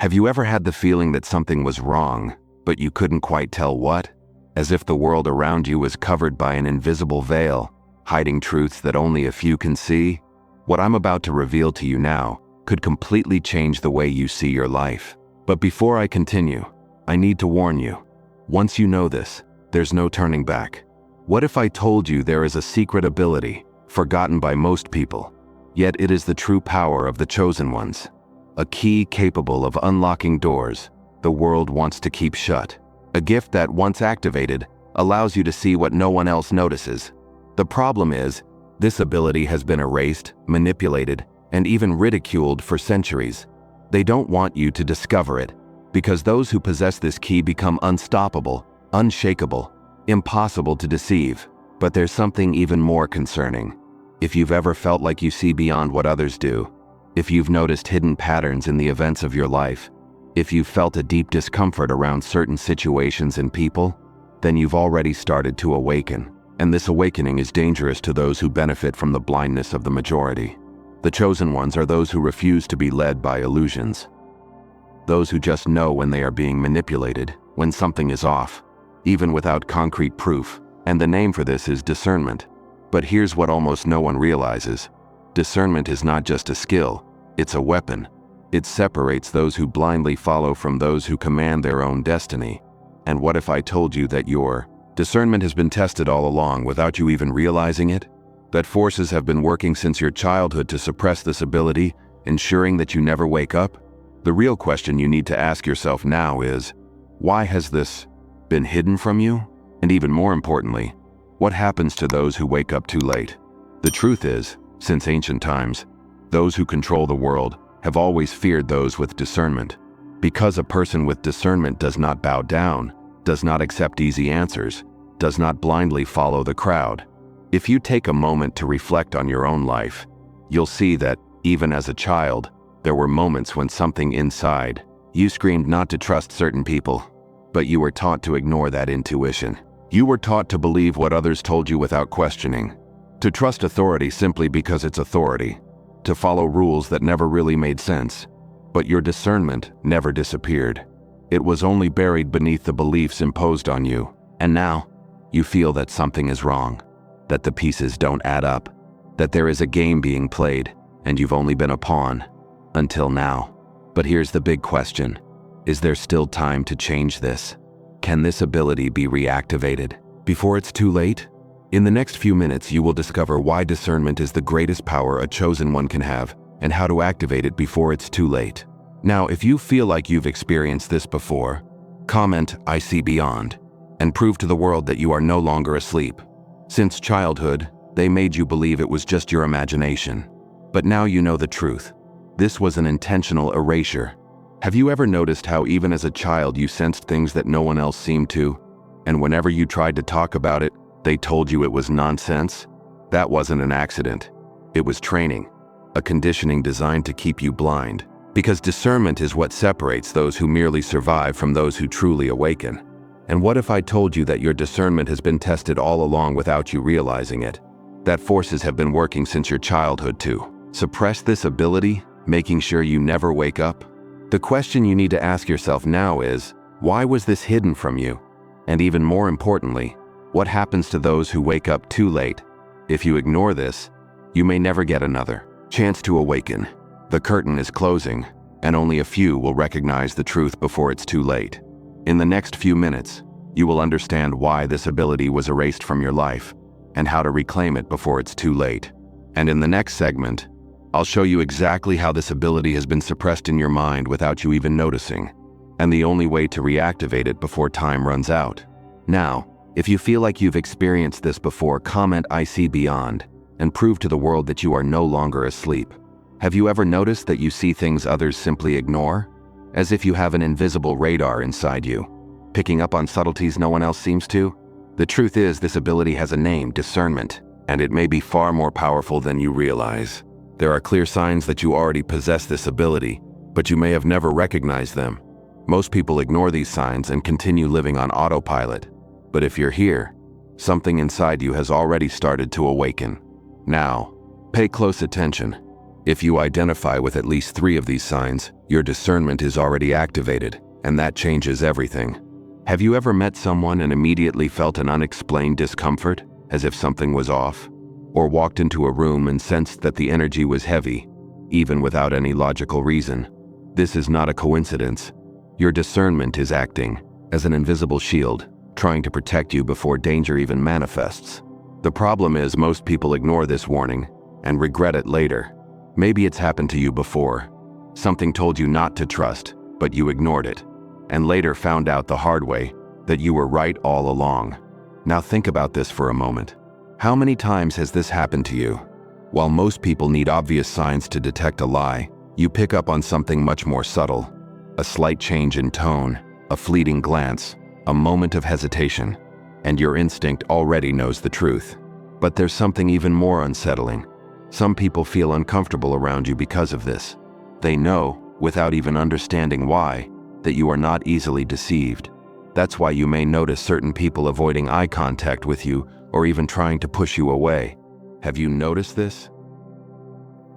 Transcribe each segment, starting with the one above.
Have you ever had the feeling that something was wrong, but you couldn't quite tell what? As if the world around you was covered by an invisible veil, hiding truths that only a few can see? What I'm about to reveal to you now could completely change the way you see your life. But before I continue, I need to warn you. Once you know this, there's no turning back. What if I told you there is a secret ability, forgotten by most people, yet it is the true power of the chosen ones? A key capable of unlocking doors the world wants to keep shut. A gift that, once activated, allows you to see what no one else notices. The problem is, this ability has been erased, manipulated, and even ridiculed for centuries. They don't want you to discover it, because those who possess this key become unstoppable, unshakable, impossible to deceive. But there's something even more concerning. If you've ever felt like you see beyond what others do, if you've noticed hidden patterns in the events of your life, if you've felt a deep discomfort around certain situations and people, then you've already started to awaken. And this awakening is dangerous to those who benefit from the blindness of the majority. The chosen ones are those who refuse to be led by illusions. Those who just know when they are being manipulated, when something is off, even without concrete proof. And the name for this is discernment. But here's what almost no one realizes. Discernment is not just a skill, it's a weapon. It separates those who blindly follow from those who command their own destiny. And what if I told you that your discernment has been tested all along without you even realizing it? That forces have been working since your childhood to suppress this ability, ensuring that you never wake up? The real question you need to ask yourself now is, why has this been hidden from you? And even more importantly, what happens to those who wake up too late? The truth is, since ancient times, those who control the world have always feared those with discernment. Because a person with discernment does not bow down, does not accept easy answers, does not blindly follow the crowd. If you take a moment to reflect on your own life, you'll see that, even as a child, there were moments when something inside you screamed not to trust certain people, but you were taught to ignore that intuition. You were taught to believe what others told you without questioning, to trust authority simply because it's authority, to follow rules that never really made sense. But your discernment never disappeared. It was only buried beneath the beliefs imposed on you. And now, you feel that something is wrong, that the pieces don't add up, that there is a game being played, and you've only been a pawn. Until now. But here's the big question. Is there still time to change this? Can this ability be reactivated before it's too late? In the next few minutes, you will discover why discernment is the greatest power a chosen one can have, and how to activate it before it's too late. Now, if you feel like you've experienced this before, comment "I see beyond" and prove to the world that you are no longer asleep. Since childhood, they made you believe it was just your imagination. But now you know the truth. This was an intentional erasure. Have you ever noticed how even as a child you sensed things that no one else seemed to? And whenever you tried to talk about it, they told you it was nonsense? That wasn't an accident. It was training, a conditioning designed to keep you blind. Because discernment is what separates those who merely survive from those who truly awaken. And what if I told you that your discernment has been tested all along without you realizing it? That forces have been working since your childhood to suppress this ability, making sure you never wake up? The question you need to ask yourself now is, why was this hidden from you? And even more importantly, what happens to those who wake up too late? If you ignore this, you may never get another chance to awaken. The curtain is closing, and only a few will recognize the truth before it's too late. In the next few minutes, you will understand why this ability was erased from your life, and how to reclaim it before it's too late. And in the next segment, I'll show you exactly how this ability has been suppressed in your mind without you even noticing, and the only way to reactivate it before time runs out. Now, if you feel like you've experienced this before, comment "I see beyond" and prove to the world that you are no longer asleep. Have you ever noticed that you see things others simply ignore? As if you have an invisible radar inside you, picking up on subtleties no one else seems to? The truth is, this ability has a name, discernment, and it may be far more powerful than you realize. There are clear signs that you already possess this ability, but you may have never recognized them. Most people ignore these signs and continue living on autopilot. But if you're here, something inside you has already started to awaken. Now, pay close attention. If you identify with at least 3 of these signs, your discernment is already activated, and that changes everything. Have you ever met someone and immediately felt an unexplained discomfort, as if something was off? Or walked into a room and sensed that the energy was heavy, even without any logical reason? This is not a coincidence. Your discernment is acting as an invisible shield, trying to protect you before danger even manifests. The problem is most people ignore this warning and regret it later. Maybe it's happened to you before. Something told you not to trust, but you ignored it, and later found out the hard way that you were right all along. Now think about this for a moment. How many times has this happened to you? While most people need obvious signs to detect a lie, you pick up on something much more subtle. A slight change in tone, a fleeting glance, a moment of hesitation, and your instinct already knows the truth. But there's something even more unsettling. Some people feel uncomfortable around you because of this. They know, without even understanding why, that you are not easily deceived. That's why you may notice certain people avoiding eye contact with you or even trying to push you away. Have you noticed this?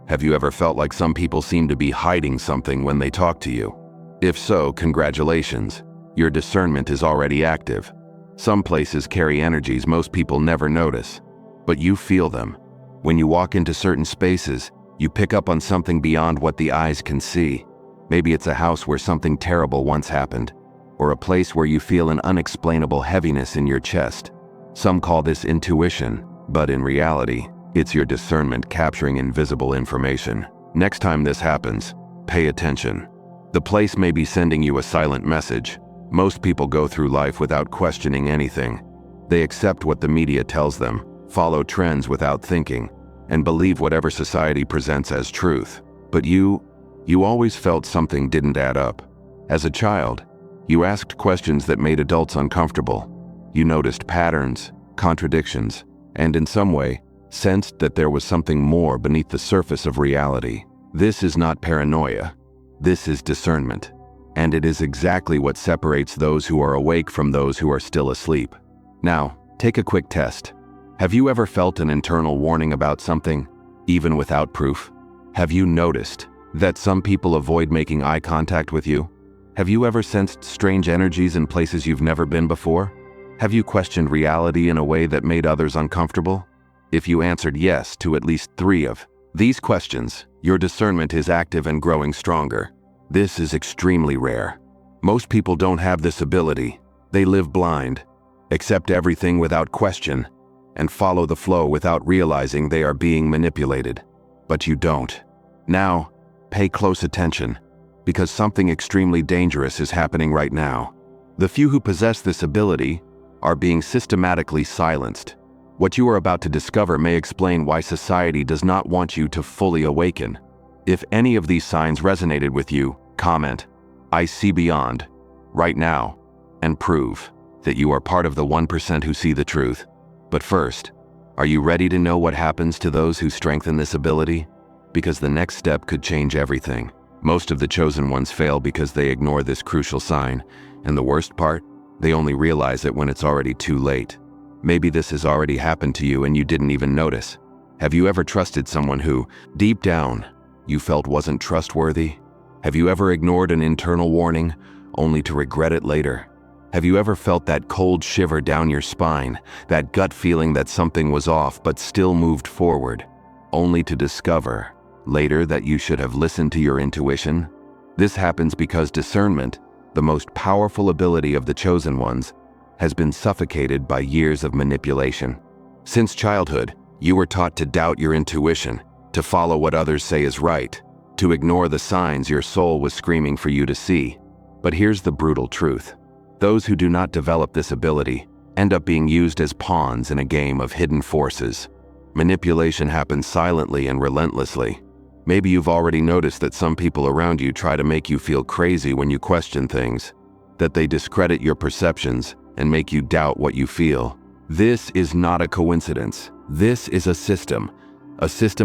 Have you ever felt like some people seem to be hiding something when they talk to you? If so, congratulations. Your discernment is already active. Some places carry energies most people never notice, but you feel them. When you walk into certain spaces, you pick up on something beyond what the eyes can see. Maybe it's a house where something terrible once happened, or a place where you feel an unexplainable heaviness in your chest. Some call this intuition, but in reality, it's your discernment capturing invisible information. Next time this happens, pay attention. The place may be sending you a silent message. Most people go through life without questioning anything. They accept what the media tells them, follow trends without thinking, and believe whatever society presents as truth. But you always felt something didn't add up. As a child, you asked questions that made adults uncomfortable. You noticed patterns, contradictions, and in some way, sensed that there was something more beneath the surface of reality. This is not paranoia. This is discernment. And it is exactly what separates those who are awake from those who are still asleep. Now, take a quick test. Have you ever felt an internal warning about something, even without proof? Have you noticed that some people avoid making eye contact with you? Have you ever sensed strange energies in places you've never been before? Have you questioned reality in a way that made others uncomfortable? If you answered yes to at least 3 of these questions, your discernment is active and growing stronger. This is extremely rare. Most people don't have this ability. They live blind, accept everything without question, and follow the flow without realizing they are being manipulated. But you don't. Now, pay close attention, because something extremely dangerous is happening right now. The few who possess this ability are being systematically silenced. What you are about to discover may explain why society does not want you to fully awaken. If any of these signs resonated with you, comment, "I see beyond," right now, and prove that you are part of the 1% who see the truth. But first, are you ready to know what happens to those who strengthen this ability? Because the next step could change everything. Most of the chosen ones fail because they ignore this crucial sign, and the worst part, they only realize it when it's already too late. Maybe this has already happened to you and you didn't even notice. Have you ever trusted someone who, deep down, you felt wasn't trustworthy? Have you ever ignored an internal warning, only to regret it later? Have you ever felt that cold shiver down your spine, that gut feeling that something was off but still moved forward, only to discover later that you should have listened to your intuition? This happens because discernment, the most powerful ability of the chosen ones, has been suffocated by years of manipulation. Since childhood, you were taught to doubt your intuition, to follow what others say is right, to ignore the signs your soul was screaming for you to see. But here's the brutal truth. Those who do not develop this ability end up being used as pawns in a game of hidden forces. Manipulation happens silently and relentlessly. Maybe you've already noticed that some people around you try to make you feel crazy when you question things, that they discredit your perceptions and make you doubt what you feel. This is not a coincidence. This is a system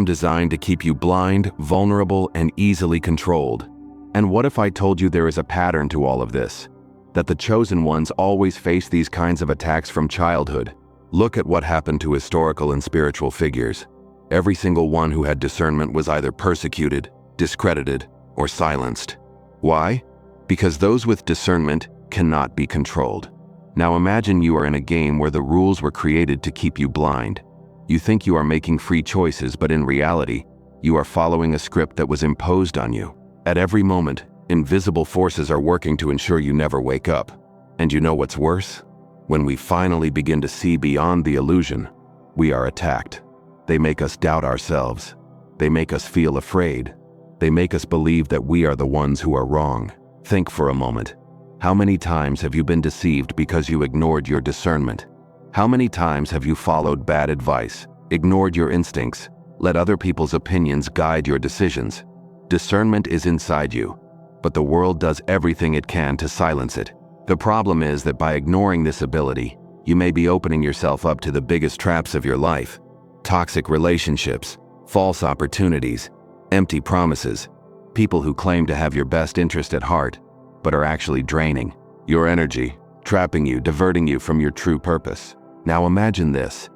designed to keep you blind, vulnerable, and easily controlled. And what if I told you there is a pattern to all of this? That the chosen ones always face these kinds of attacks from childhood. Look at what happened to historical and spiritual figures. Every single one who had discernment was either persecuted, discredited, or silenced. Why? Because those with discernment cannot be controlled. Now imagine you are in a game where the rules were created to keep you blind. You think you are making free choices, but in reality, you are following a script that was imposed on you. At every moment, invisible forces are working to ensure you never wake up. And you know what's worse? When we finally begin to see beyond the illusion, we are attacked. They make us doubt ourselves. They make us feel afraid. They make us believe that we are the ones who are wrong. Think for a moment. How many times have you been deceived because you ignored your discernment? How many times have you followed bad advice, ignored your instincts, let other people's opinions guide your decisions? Discernment is inside you, but the world does everything it can to silence it. The problem is that by ignoring this ability, you may be opening yourself up to the biggest traps of your life. Toxic relationships, false opportunities, empty promises, people who claim to have your best interest at heart, but are actually draining your energy, trapping you, diverting you from your true purpose. Now imagine this.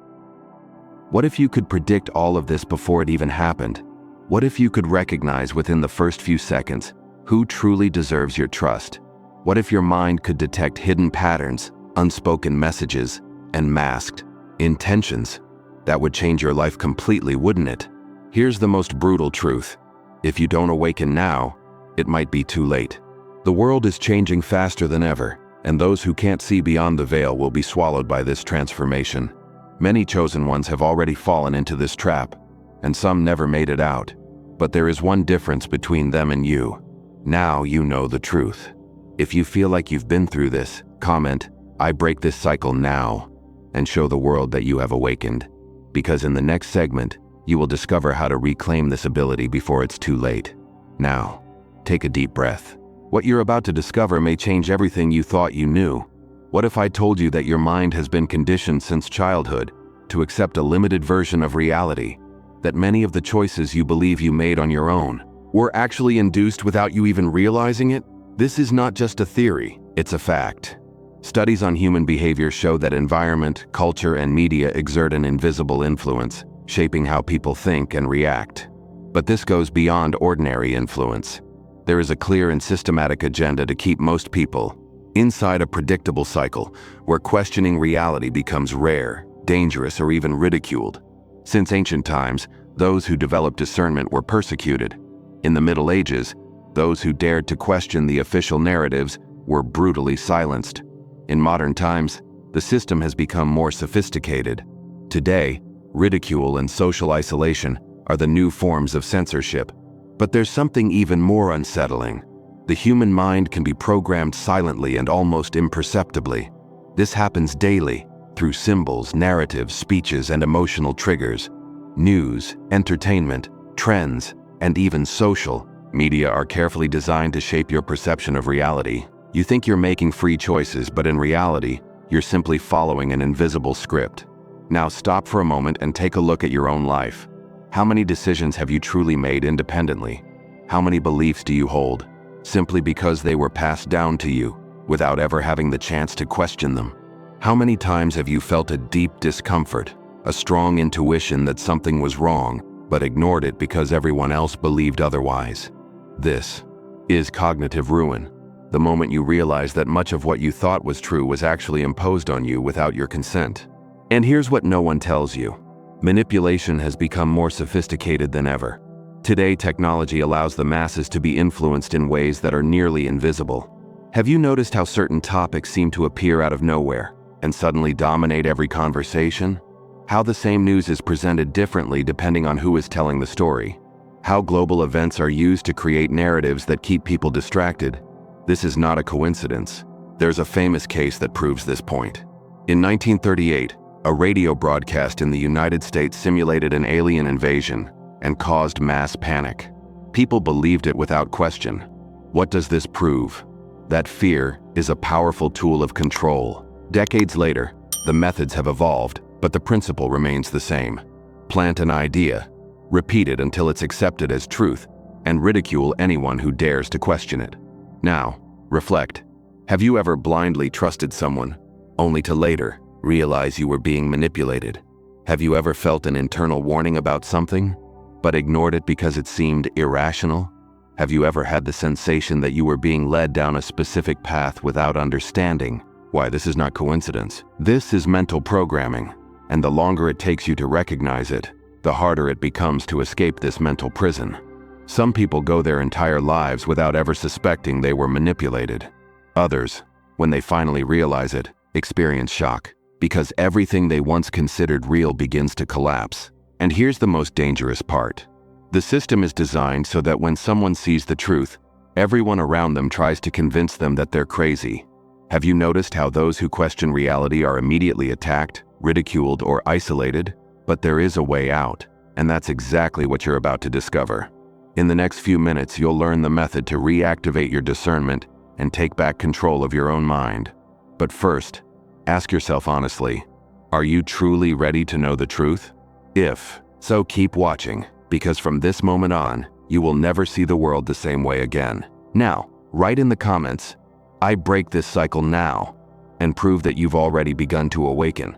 What if you could predict all of this before it even happened? What if you could recognize within the first few seconds who truly deserves your trust? What if your mind could detect hidden patterns, unspoken messages, and masked intentions? That would change your life completely, wouldn't it? Here's the most brutal truth. If you don't awaken now, it might be too late. The world is changing faster than ever, and those who can't see beyond the veil will be swallowed by this transformation. Many chosen ones have already fallen into this trap, and some never made it out. But there is one difference between them and you. Now you know the truth. If you feel like you've been through this, comment, "I break this cycle now," and show the world that you have awakened. Because in the next segment, you will discover how to reclaim this ability before it's too late. Now, take a deep breath. What you're about to discover may change everything you thought you knew. What if I told you that your mind has been conditioned since childhood to accept a limited version of reality? That many of the choices you believe you made on your own were actually induced without you even realizing it? This is not just a theory, it's a fact. Studies on human behavior show that environment, culture, and media exert an invisible influence, shaping how people think and react. But this goes beyond ordinary influence. There is a clear and systematic agenda to keep most people inside a predictable cycle where questioning reality becomes rare, dangerous, or even ridiculed. Since ancient times, those who developed discernment were persecuted. In the Middle Ages, those who dared to question the official narratives were brutally silenced. In modern times, the system has become more sophisticated. Today, ridicule and social isolation are the new forms of censorship. But there's something even more unsettling. The human mind can be programmed silently and almost imperceptibly. This happens daily through symbols, narratives, speeches, and emotional triggers. News, entertainment, trends, and even social media are carefully designed to shape your perception of reality. You think you're making free choices, but in reality, you're simply following an invisible script. Now stop for a moment and take a look at your own life. How many decisions have you truly made independently? How many beliefs do you hold simply because they were passed down to you without ever having the chance to question them? How many times have you felt a deep discomfort, a strong intuition that something was wrong, but ignored it because everyone else believed otherwise? This is cognitive ruin. The moment you realize that much of what you thought was true was actually imposed on you without your consent. And here's what no one tells you. Manipulation has become more sophisticated than ever. Today, technology allows the masses to be influenced in ways that are nearly invisible. Have you noticed how certain topics seem to appear out of nowhere and suddenly dominate every conversation? How the same news is presented differently depending on who is telling the story? How global events are used to create narratives that keep people distracted? This is not a coincidence. There's a famous case that proves this point. In 1938, a radio broadcast in the United States simulated an alien invasion and caused mass panic. People believed it without question. What does this prove? That fear is a powerful tool of control. Decades later, the methods have evolved, but the principle remains the same. Plant an idea, repeat it until it's accepted as truth, and ridicule anyone who dares to question it. Now, reflect. Have you ever blindly trusted someone, only to later realize you were being manipulated? Have you ever felt an internal warning about something, but ignored it because it seemed irrational? Have you ever had the sensation that you were being led down a specific path without understanding why? This is not coincidence. This is mental programming, and the longer it takes you to recognize it, the harder it becomes to escape this mental prison. Some people go their entire lives without ever suspecting they were manipulated. Others, when they finally realize it, experience shock, because everything they once considered real begins to collapse. And here's the most dangerous part. The system is designed so that when someone sees the truth, everyone around them tries to convince them that they're crazy. Have you noticed how those who question reality are immediately attacked, ridiculed, or isolated? But there is a way out, and that's exactly what you're about to discover. In the next few minutes, you'll learn the method to reactivate your discernment and take back control of your own mind. But first, ask yourself honestly, are you truly ready to know the truth? If so, keep watching, because from this moment on, you will never see the world the same way again. Now, write in the comments, "I break this cycle now," and prove that you've already begun to awaken.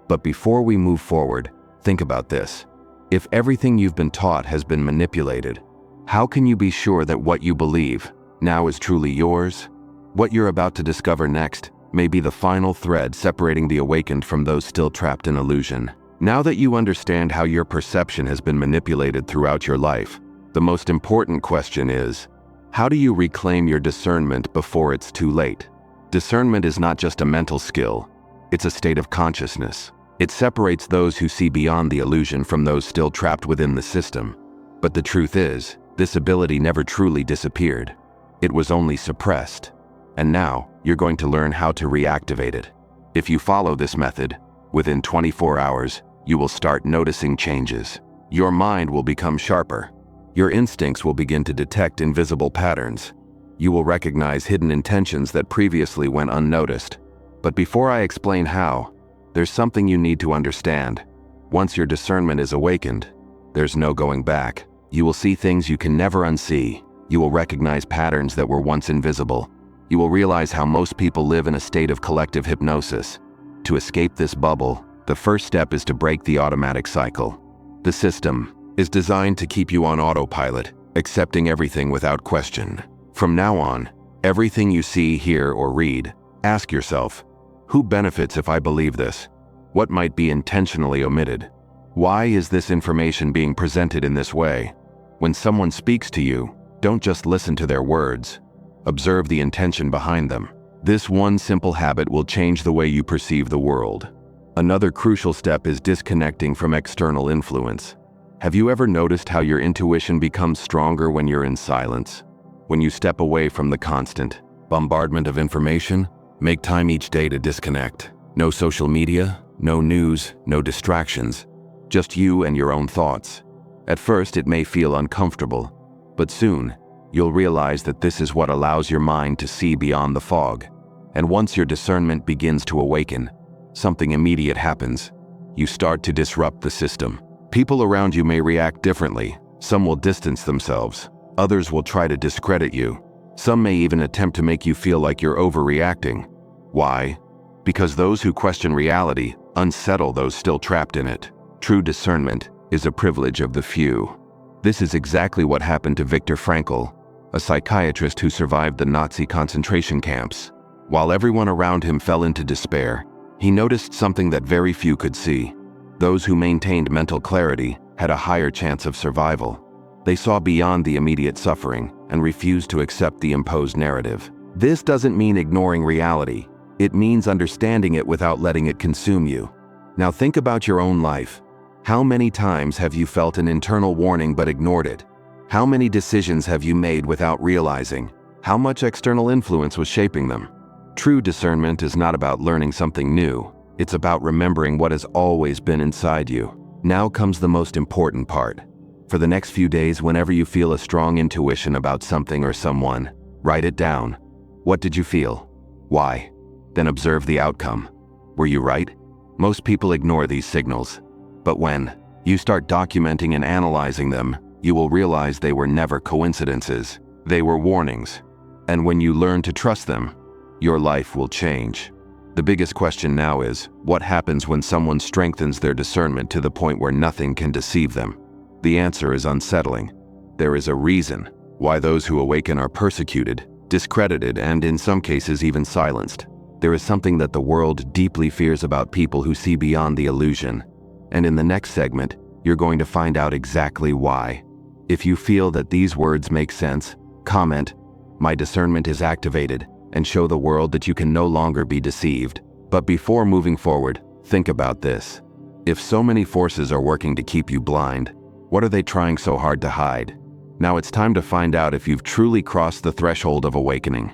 But before we move forward, think about this. If everything you've been taught has been manipulated, how can you be sure that what you believe now is truly yours? What you're about to discover next may be the final thread separating the awakened from those still trapped in illusion. Now that you understand how your perception has been manipulated throughout your life, the most important question is, how do you reclaim your discernment before it's too late? Discernment is not just a mental skill, it's a state of consciousness. It separates those who see beyond the illusion from those still trapped within the system. But the truth is, this ability never truly disappeared. It was only suppressed. And now, you're going to learn how to reactivate it. If you follow this method, within 24 hours, you will start noticing changes. Your mind will become sharper. Your instincts will begin to detect invisible patterns. You will recognize hidden intentions that previously went unnoticed. But before I explain how, there's something you need to understand. Once your discernment is awakened, there's no going back. You will see things you can never unsee. You will recognize patterns that were once invisible. You will realize how most people live in a state of collective hypnosis. To escape this bubble, the first step is to break the automatic cycle. The system is designed to keep you on autopilot, accepting everything without question. From now on, everything you see, hear, or read, ask yourself, who benefits if I believe this? What might be intentionally omitted? Why is this information being presented in this way? When someone speaks to you, don't just listen to their words. Observe the intention behind them. This one simple habit will change the way you perceive the world. Another crucial step is disconnecting from external influence. Have you ever noticed how your intuition becomes stronger when you're in silence? When you step away from the constant bombardment of information, make time each day to disconnect. No social media, no news, no distractions. Just you and your own thoughts. At first, it may feel uncomfortable, but soon, you'll realize that this is what allows your mind to see beyond the fog. And once your discernment begins to awaken, something immediate happens. You start to disrupt the system. People around you may react differently. Some will distance themselves. Others will try to discredit you. Some may even attempt to make you feel like you're overreacting. Why? Because those who question reality unsettle those still trapped in it. True discernment is a privilege of the few. This is exactly what happened to Viktor Frankl, a psychiatrist who survived the Nazi concentration camps. While everyone around him fell into despair, he noticed something that very few could see. Those who maintained mental clarity had a higher chance of survival. They saw beyond the immediate suffering and refused to accept the imposed narrative. This doesn't mean ignoring reality. It means understanding it without letting it consume you. Now think about your own life. How many times have you felt an internal warning but ignored it? How many decisions have you made without realizing how much external influence was shaping them? True discernment is not about learning something new. It's about remembering what has always been inside you. Now comes the most important part. For the next few days, whenever you feel a strong intuition about something or someone, write it down. What did you feel? Why? Then observe the outcome. Were you right? Most people ignore these signals. But when you start documenting and analyzing them, you will realize they were never coincidences. They were warnings. And when you learn to trust them, your life will change. The biggest question now is, what happens when someone strengthens their discernment to the point where nothing can deceive them? The answer is unsettling. There is a reason why those who awaken are persecuted, discredited, and in some cases even silenced. There is something that the world deeply fears about people who see beyond the illusion. And in the next segment, you're going to find out exactly why. If you feel that these words make sense, comment, "My discernment is activated," and show the world that you can no longer be deceived. But before moving forward, think about this. If so many forces are working to keep you blind, what are they trying so hard to hide? Now it's time to find out if you've truly crossed the threshold of awakening.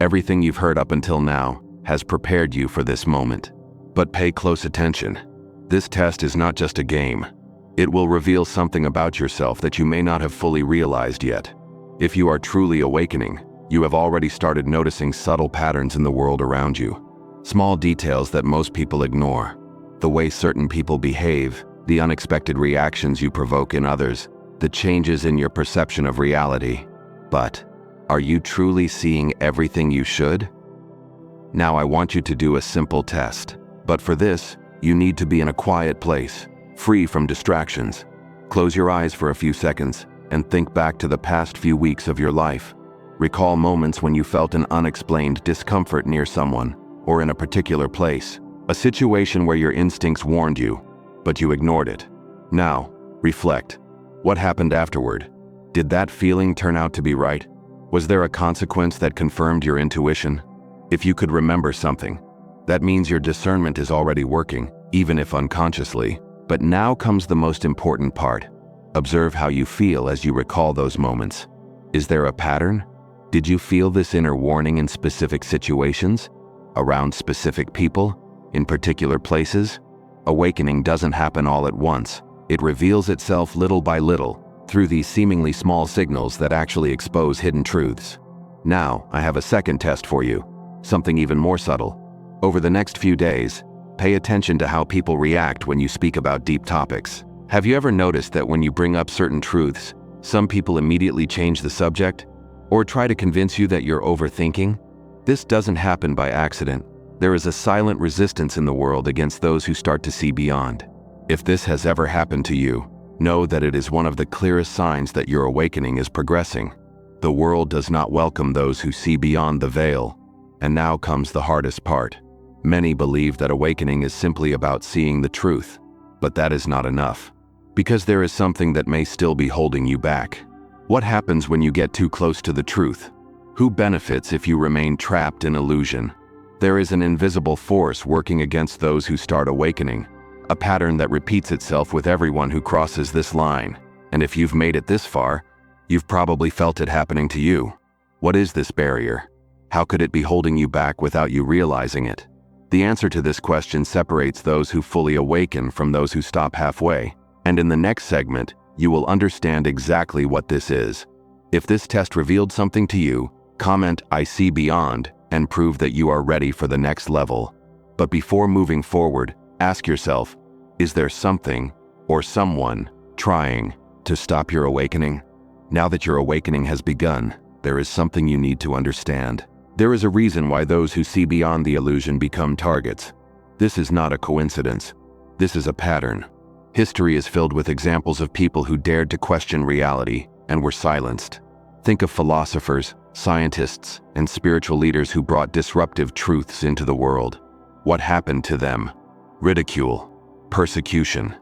Everything you've heard up until now has prepared you for this moment. But pay close attention. This test is not just a game. It will reveal something about yourself that you may not have fully realized yet. If you are truly awakening, you have already started noticing subtle patterns in the world around you. Small details that most people ignore. The way certain people behave, the unexpected reactions you provoke in others, the changes in your perception of reality. But are you truly seeing everything you should? Now I want you to do a simple test. But for this, you need to be in a quiet place, free from distractions. Close your eyes for a few seconds and think back to the past few weeks of your life. Recall moments when you felt an unexplained discomfort near someone or in a particular place, a situation where your instincts warned you, but you ignored it. Now, reflect. What happened afterward? Did that feeling turn out to be right? Was there a consequence that confirmed your intuition? If you could remember something, that means your discernment is already working, even if unconsciously. But now comes the most important part. Observe how you feel as you recall those moments. Is there a pattern? Did you feel this inner warning in specific situations? Around specific people? In particular places? Awakening doesn't happen all at once. It reveals itself little by little, through these seemingly small signals that actually expose hidden truths. Now, I have a second test for you, something even more subtle. Over the next few days, pay attention to how people react when you speak about deep topics. Have you ever noticed that when you bring up certain truths, some people immediately change the subject or try to convince you that you're overthinking? This doesn't happen by accident. There is a silent resistance in the world against those who start to see beyond. If this has ever happened to you, know that it is one of the clearest signs that your awakening is progressing. The world does not welcome those who see beyond the veil. And now comes the hardest part. Many believe that awakening is simply about seeing the truth, but that is not enough, because there is something that may still be holding you back. What happens when you get too close to the truth? Who benefits if you remain trapped in illusion? There is an invisible force working against those who start awakening, a pattern that repeats itself with everyone who crosses this line. And if you've made it this far, you've probably felt it happening to you. What is this barrier? How could it be holding you back without you realizing it? The answer to this question separates those who fully awaken from those who stop halfway. And in the next segment, you will understand exactly what this is. If this test revealed something to you, comment "I see beyond" and prove that you are ready for the next level. But before moving forward, ask yourself, is there something or someone trying to stop your awakening? Now that your awakening has begun, there is something you need to understand. There is a reason why those who see beyond the illusion become targets. This is not a coincidence. This is a pattern. History is filled with examples of people who dared to question reality and were silenced. Think of philosophers, scientists, and spiritual leaders who brought disruptive truths into the world. What happened to them? Ridicule, persecution,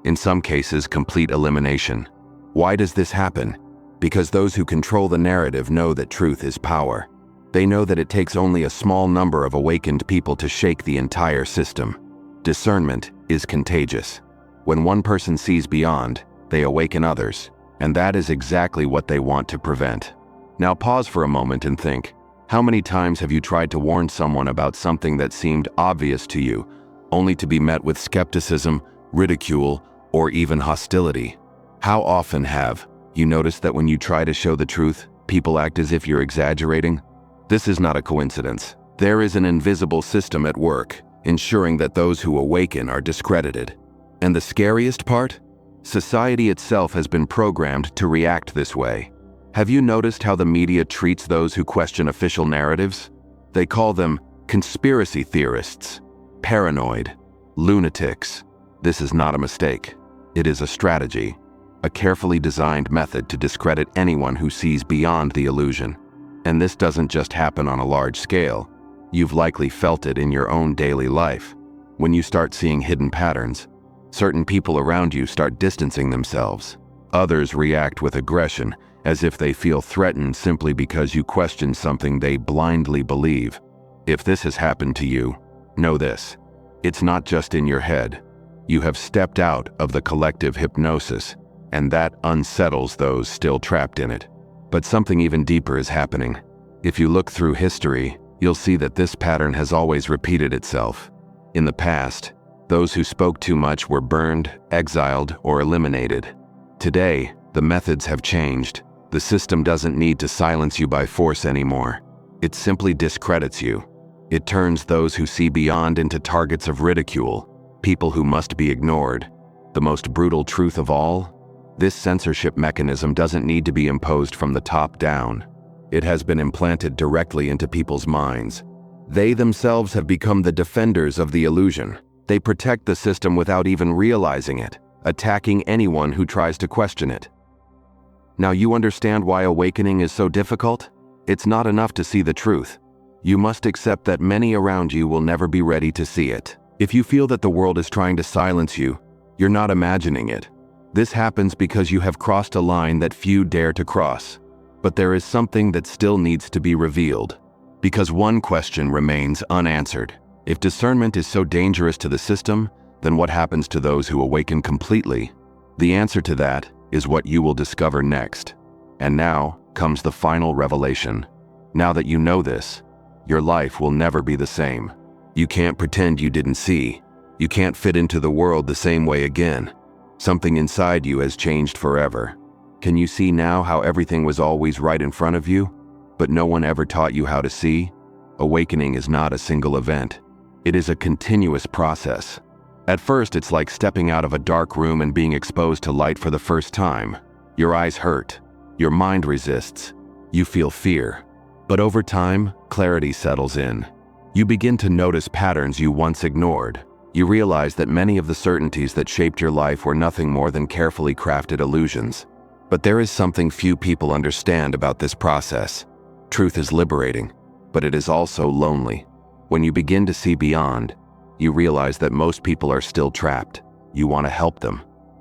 in some cases complete elimination. Why does this happen? Because those who control the narrative know that truth is power. They know that it takes only a small number of awakened people to shake the entire system. Discernment is contagious. When one person sees beyond, they awaken others, and that is exactly what they want to prevent. Now pause for a moment and think, how many times have you tried to warn someone about something that seemed obvious to you, only to be met with skepticism, ridicule, or even hostility? How often have you noticed that when you try to show the truth, people act as if you're exaggerating? This is not a coincidence. There is an invisible system at work, ensuring that those who awaken are discredited. And the scariest part? Society itself has been programmed to react this way. Have you noticed how the media treats those who question official narratives? They call them Conspiracy theorists, paranoid, lunatics. This is not a mistake. It is a strategy, a carefully designed method to discredit anyone who sees beyond the illusion. And this doesn't just happen on a large scale. You've likely felt it in your own daily life. When you start seeing hidden patterns, certain people around you start distancing themselves. Others react with aggression, as if they feel threatened simply because you question something they blindly believe. If this has happened to you, know this: it's not just in your head. You have stepped out of the collective hypnosis, and that unsettles those still trapped in it. But something even deeper is happening. If you look through history, you'll see that this pattern has always repeated itself. In the past, those who spoke too much were burned, exiled, or eliminated. Today, the methods have changed. The system doesn't need to silence you by force anymore. It simply discredits you. It turns those who see beyond into targets of ridicule, people who must be ignored. The most brutal truth of all? This censorship mechanism doesn't need to be imposed from the top down. It has been implanted directly into people's minds. They themselves have become the defenders of the illusion. They protect the system without even realizing it, attacking anyone who tries to question it. Now you understand why awakening is so difficult? It's not enough to see the truth. You must accept that many around you will never be ready to see it. If you feel that the world is trying to silence you, you're not imagining it. This happens because you have crossed a line that few dare to cross. But there is something that still needs to be revealed. Because one question remains unanswered. If discernment is so dangerous to the system, then what happens to those who awaken completely? The answer to that is what you will discover next. And now comes the final revelation. Now that you know this, your life will never be the same. You can't pretend you didn't see. You can't fit into the world the same way again. Something inside you has changed forever. Can you see now how everything was always right in front of you, but no one ever taught you how to see? Awakening is not a single event. It is a continuous process. At first, it's like stepping out of a dark room and being exposed to light for the first time. Your eyes hurt. Your mind resists. You feel fear. But over time, clarity settles in. You begin to notice patterns you once ignored. You realize that many of the certainties that shaped your life were nothing more than carefully crafted illusions. But there is something few people understand about this process. Truth is liberating, but it is also lonely. When you begin to see beyond, you realize that most people are still trapped. You want to help them.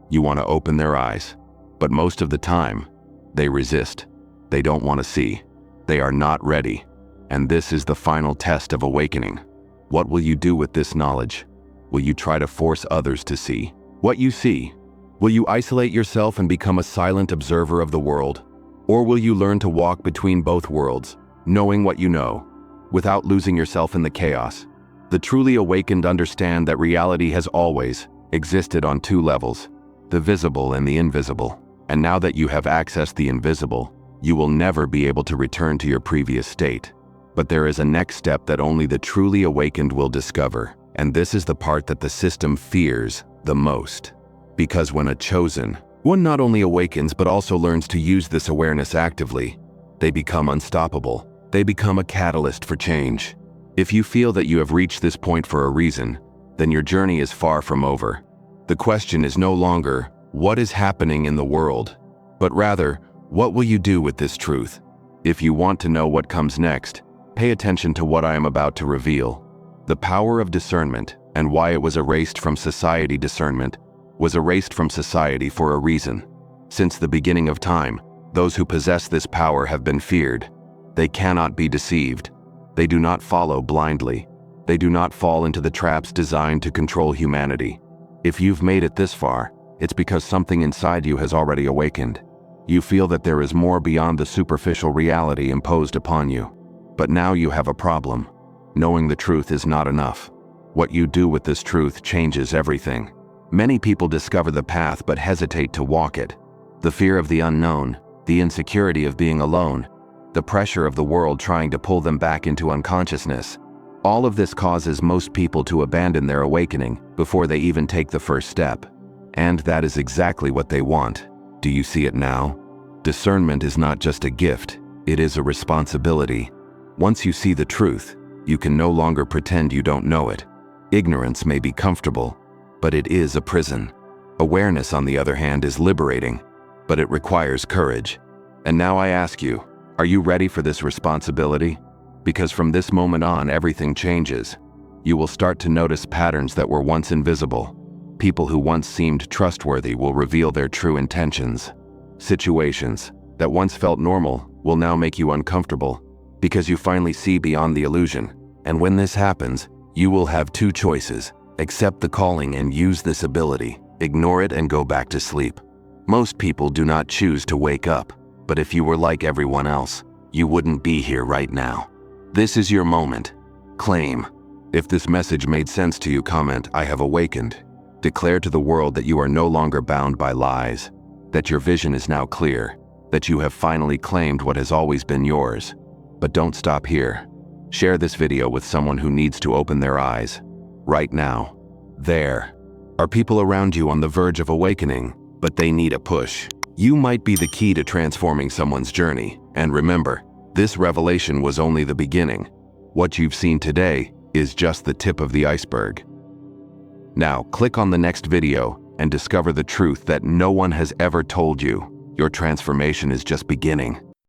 You want to open their eyes. But most of the time, they resist. They don't want to see. They are not ready. And this is the final test of awakening. What will you do with this knowledge? Will you try to force others to see what you see? Will you isolate yourself and become a silent observer of the world? Or will you learn to walk between both worlds, knowing what you know, without losing yourself in the chaos? The truly awakened understand that reality has always existed on two levels, the visible and the invisible. And now that you have accessed the invisible, you will never be able to return to your previous state. But there is a next step that only the truly awakened will discover. And this is the part that the system fears the most. Because when a chosen one not only awakens but also learns to use this awareness actively, they become unstoppable. They become a catalyst for change. If you feel that you have reached this point for a reason, then your journey is far from over. The question is no longer, what is happening in the world? But rather, what will you do with this truth? If you want to know what comes next, pay attention to what I am about to reveal. The power of discernment and why it was erased from society. Discernment was erased from society for a reason. Since the beginning of time, those who possess this power have been feared. They cannot be deceived. They do not follow blindly. They do not fall into the traps designed to control humanity. If you've made it this far, it's because something inside you has already awakened. You feel that there is more beyond the superficial reality imposed upon you. But now you have a problem. Knowing the truth is not enough. What you do with this truth changes everything. Many people discover the path but hesitate to walk it. The fear of the unknown, the insecurity of being alone, the pressure of the world trying to pull them back into unconsciousness. All of this causes most people to abandon their awakening before they even take the first step. And that is exactly what they want. Do you see it now? Discernment is not just a gift, it is a responsibility. Once you see the truth, You can no longer pretend you don't know it. Ignorance may be comfortable, but it is a prison. Awareness, on the other hand, is liberating, but it requires courage. And now I ask you, are you ready for this responsibility? Because from this moment on, everything changes. You will start to notice patterns that were once invisible. People who once seemed trustworthy will reveal their true intentions. Situations that once felt normal will now make you uncomfortable because you finally see beyond the illusion. And when this happens, you will have two choices: accept the calling and use this ability, ignore it and go back to sleep. Most people do not choose to wake up, but if you were like everyone else, you wouldn't be here right now. This is your moment. Claim. If this message made sense to you, comment, "I have awakened." Declare to the world that you are no longer bound by lies, that your vision is now clear, that you have finally claimed what has always been yours. But don't stop here. Share this video with someone who needs to open their eyes. Right now. There are people around you on the verge of awakening, but they need a push. You might be the key to transforming someone's journey. And remember, this revelation was only the beginning. What you've seen today is just the tip of the iceberg. Now, click on the next video and discover the truth that no one has ever told you. Your transformation is just beginning.